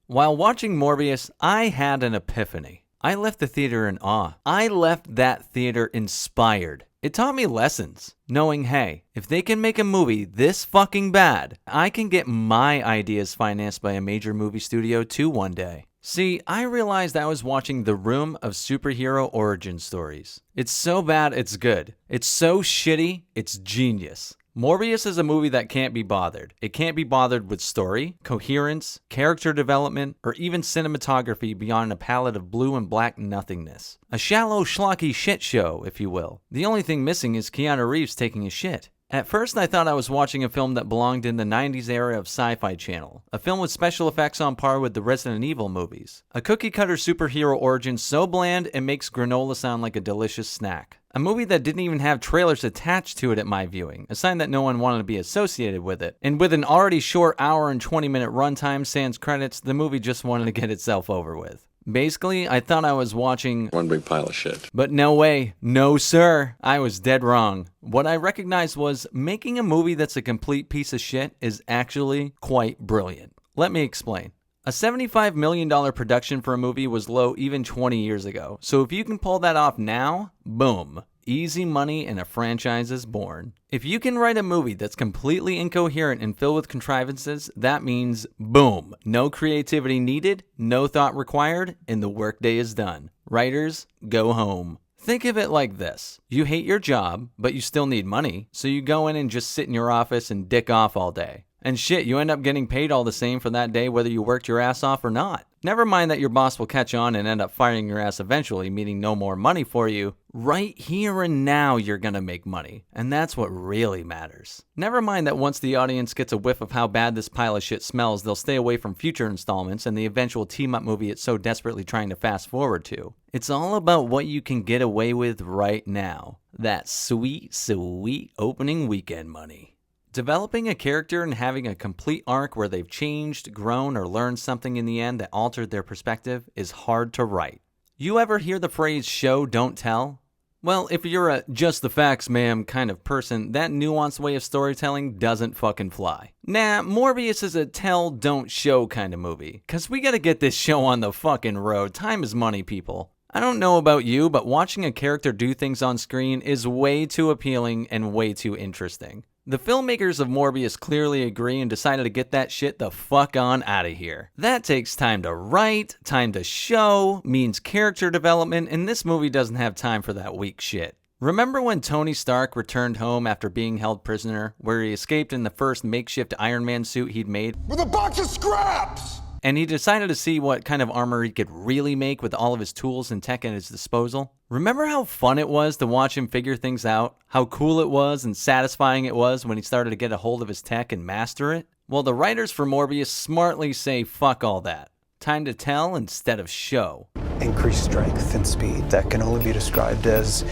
While watching Morbius, I had an epiphany. I left the theater in awe. I left that theater inspired. It taught me lessons, knowing, hey, if they can make a movie this fucking bad, I can get my ideas financed by a major movie studio too one day. See, I realized I was watching the room of superhero origin stories. It's so bad, it's good. It's so shitty, it's genius. Morbius is a movie that can't be bothered. It can't be bothered with story, coherence, character development, or even cinematography beyond a palette of blue and black nothingness. A shallow, schlocky shit show, if you will. The only thing missing is Keanu Reeves taking a shit. At first, I thought I was watching a film that belonged in the 90s era of Sci-Fi Channel, a film with special effects on par with the Resident Evil movies. A cookie-cutter superhero origin so bland it makes granola sound like a delicious snack. A movie that didn't even have trailers attached to it at my viewing, a sign that no one wanted to be associated with it. And with an already short hour and 20-minute runtime sans credits, the movie just wanted to get itself over with. Basically, I thought I was watching one big pile of shit. But no way. No, sir. I was dead wrong. What I recognized was making a movie that's a complete piece of shit is actually quite brilliant. Let me explain. A $75 million production for a movie was low even 20 years ago. So if you can pull that off now, boom. Easy money and a franchise is born. If you can write a movie that's completely incoherent and filled with contrivances, that means boom, no creativity needed, no thought required, and the workday is done. Writers, go home. Think of it like this. You hate your job, but you still need money, so you go in and just sit in your office and dick off all day. And shit, you end up getting paid all the same for that day whether you worked your ass off or not. Never mind that your boss will catch on and end up firing your ass eventually, meaning no more money for you. Right here and now you're gonna make money, and that's what really matters. Never mind that once the audience gets a whiff of how bad this pile of shit smells, they'll stay away from future installments and the eventual team-up movie it's so desperately trying to fast forward to. It's all about what you can get away with right now. That sweet, sweet opening weekend money. Developing a character and having a complete arc where they've changed, grown, or learned something in the end that altered their perspective is hard to write. You ever hear the phrase show, don't tell? Well, if you're a just the facts ma'am kind of person, that nuanced way of storytelling doesn't fucking fly. Nah, Morbius is a tell, don't show kind of movie. Cause we gotta get this show on the fucking road. Time is money, people. I don't know about you, but watching a character do things on screen is way too appealing and way too interesting. The filmmakers of Morbius clearly agree and decided to get that shit the fuck on out of here. That takes time to write, time to show, means character development, and this movie doesn't have time for that weak shit. Remember when Tony Stark returned home after being held prisoner, where he escaped in the first makeshift Iron Man suit he'd made? With a box of scraps! And he decided to see what kind of armor he could really make with all of his tools and tech at his disposal. Remember how fun it was to watch him figure things out? How cool it was and satisfying it was when he started to get a hold of his tech and master it? Well, the writers for Morbius smartly say fuck all that. Time to tell instead of show. Increased strength and speed that can only be described as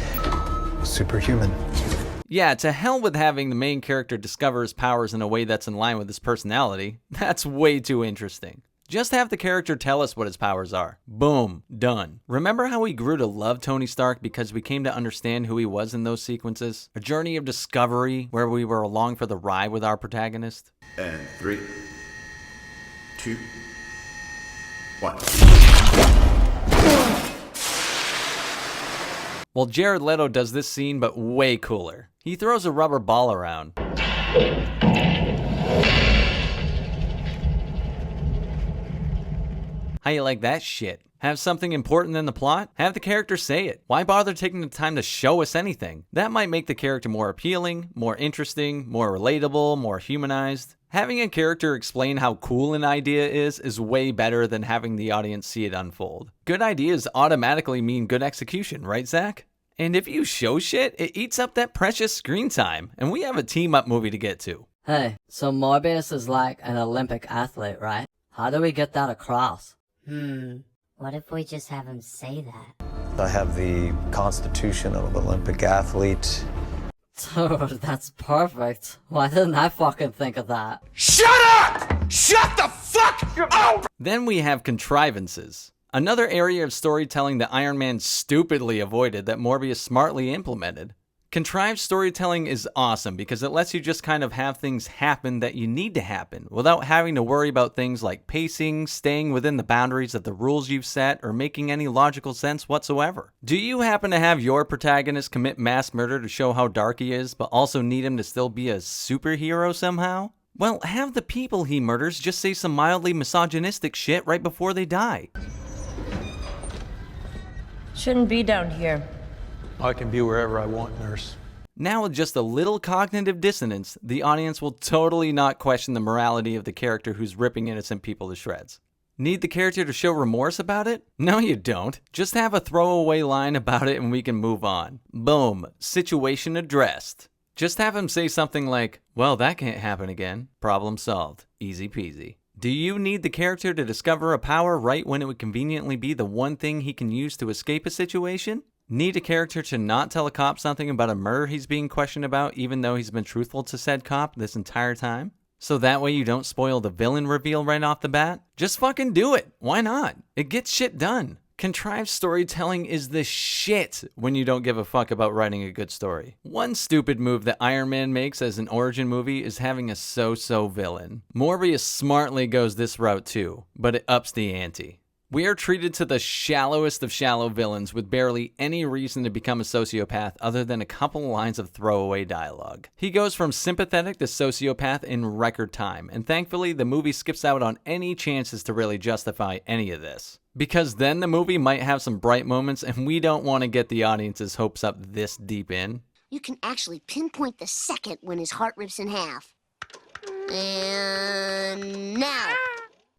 superhuman. Yeah, to hell with having the main character discover his powers in a way that's in line with his personality. That's way too interesting. Just have the character tell us what his powers are. Boom. Done. Remember how we grew to love Tony Stark because we came to understand who he was in those sequences? A journey of discovery where we were along for the ride with our protagonist? And 3, 2, 1. Well, Jared Leto does this scene, but way cooler. He throws a rubber ball around. How you like that shit? Have something important in the plot? Have the character say it. Why bother taking the time to show us anything? That might make the character more appealing, more interesting, more relatable, more humanized. Having a character explain how cool an idea is way better than having the audience see it unfold. Good ideas automatically mean good execution, right, Zach? And if you show shit, it eats up that precious screen time, and we have a team-up movie to get to. Hey, so Morbius is like an Olympic athlete, right? How do we get that across? What if we just have him say that? I have the constitution of an Olympic athlete. Dude, that's perfect. Why didn't I fucking think of that? Shut up! Shut the fuck up! Then we have contrivances. Another area of storytelling that Iron Man stupidly avoided that Morbius smartly implemented. Contrived storytelling is awesome because it lets you just kind of have things happen that you need to happen without having to worry about things like pacing, staying within the boundaries of the rules you've set, or making any logical sense whatsoever. Do you happen to have your protagonist commit mass murder to show how dark he is, but also need him to still be a superhero somehow? Well, have the people he murders just say some mildly misogynistic shit right before they die. Shouldn't be down here. I can be wherever I want, nurse. Now with just a little cognitive dissonance, the audience will totally not question the morality of the character who's ripping innocent people to shreds. Need the character to show remorse about it? No, you don't. Just have a throwaway line about it and we can move on. Boom. Situation addressed. Just have him say something like, well, that can't happen again. Problem solved. Easy peasy. Do you need the character to discover a power right when it would conveniently be the one thing he can use to escape a situation? Need a character to not tell a cop something about a murder he's being questioned about even though he's been truthful to said cop this entire time? So that way you don't spoil the villain reveal right off the bat? Just fucking do it. Why not? It gets shit done. Contrived storytelling is the shit when you don't give a fuck about writing a good story. One stupid move that Iron Man makes as an origin movie is having a so-so villain. Morbius smartly goes this route too, but it ups the ante. We are treated to the shallowest of shallow villains with barely any reason to become a sociopath other than a couple lines of throwaway dialogue. He goes from sympathetic to sociopath in record time, and thankfully the movie skips out on any chances to really justify any of this. Because then the movie might have some bright moments and we don't want to get the audience's hopes up this deep in. You can actually pinpoint the second when his heart rips in half. And now.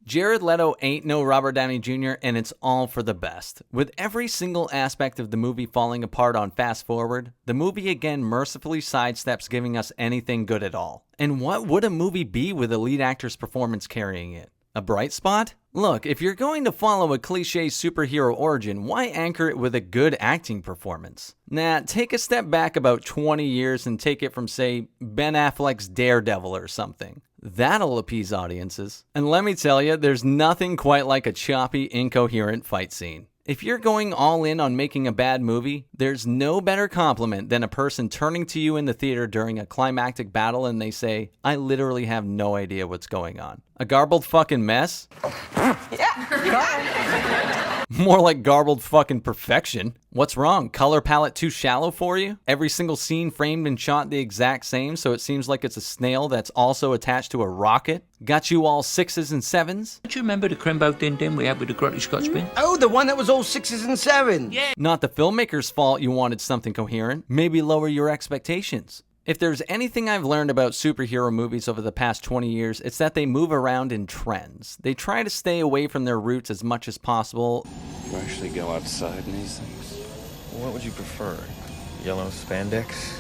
Jared Leto ain't no Robert Downey Jr., and it's all for the best. With every single aspect of the movie falling apart on fast forward, the movie again mercifully sidesteps giving us anything good at all. And what would a movie be with a lead actor's performance carrying it? A bright spot? Look, if you're going to follow a cliche superhero origin, why anchor it with a good acting performance? Nah, take a step back about 20 years and take it from, say, Ben Affleck's Daredevil or something. That'll appease audiences. And let me tell you, there's nothing quite like a choppy, incoherent fight scene. If you're going all in on making a bad movie, there's no better compliment than a person turning to you in the theater during a climactic battle and they say, I literally have no idea what's going on. A garbled fucking mess? More like garbled fucking perfection. What's wrong? Color palette too shallow for you? Every single scene framed and shot the exact same so it seems like it's a snail that's also attached to a rocket? Got you all 6s and 7s? Do you remember the Crimbo Din Din we had with the grotty Scotch bin? Oh, the one that was all 6s and 7s. Yeah. Not the filmmaker's fault you wanted something coherent. Maybe lower your expectations. If there's anything I've learned about superhero movies over the past 20 years, it's that they move around in trends. They try to stay away from their roots as much as possible. You actually go outside in these things? What would you prefer? Yellow spandex?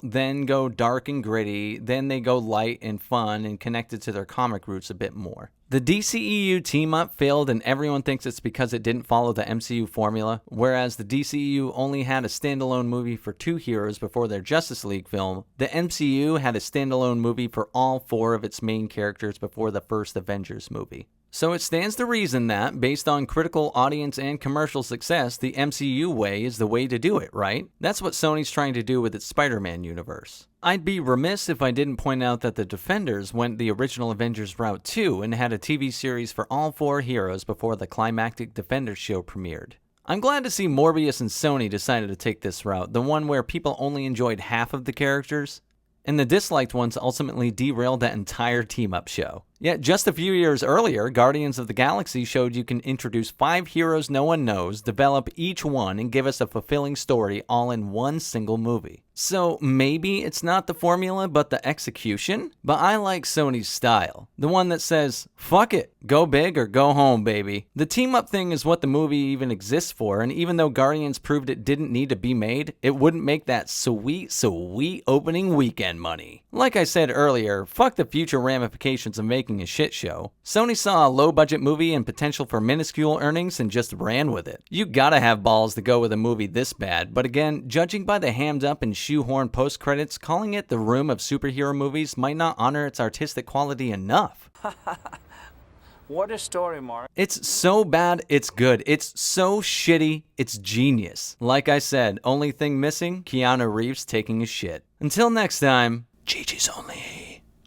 Then go dark and gritty, then they go light and fun and connected to their comic roots a bit more. The DCEU team-up failed and everyone thinks it's because it didn't follow the MCU formula, whereas the DCEU only had a standalone movie for 2 heroes before their Justice League film. The MCU had a standalone movie for all 4 of its main characters before the first Avengers movie. So it stands to reason that, based on critical audience and commercial success, the MCU way is the way to do it, right? That's what Sony's trying to do with its Spider-Man universe. I'd be remiss if I didn't point out that the Defenders went the original Avengers route too and had a TV series for all 4 heroes before the climactic Defenders show premiered. I'm glad to see Morbius and Sony decided to take this route, the one where people only enjoyed half of the characters. And the disliked ones ultimately derailed that entire team-up show. Yet just a few years earlier, Guardians of the Galaxy showed you can introduce 5 heroes no one knows, develop each one, and give us a fulfilling story all in one single movie. So maybe it's not the formula, but the execution? But I like Sony's style. The one that says, fuck it, go big or go home, baby. The team-up thing is what the movie even exists for, and even though Guardians proved it didn't need to be made, it wouldn't make that sweet, sweet opening weekend money. Like I said earlier, fuck the future ramifications of making a shit show. Sony saw a low-budget movie and potential for minuscule earnings and just ran with it. You gotta have balls to go with a movie this bad, but again, judging by the hammed-up and shoehorned post-credits, calling it the room of superhero movies might not honor its artistic quality enough. What a story, Mark. It's so bad, it's good. It's so shitty, it's genius. Like I said, only thing missing, Keanu Reeves taking a shit. Until next time, Gigi's only.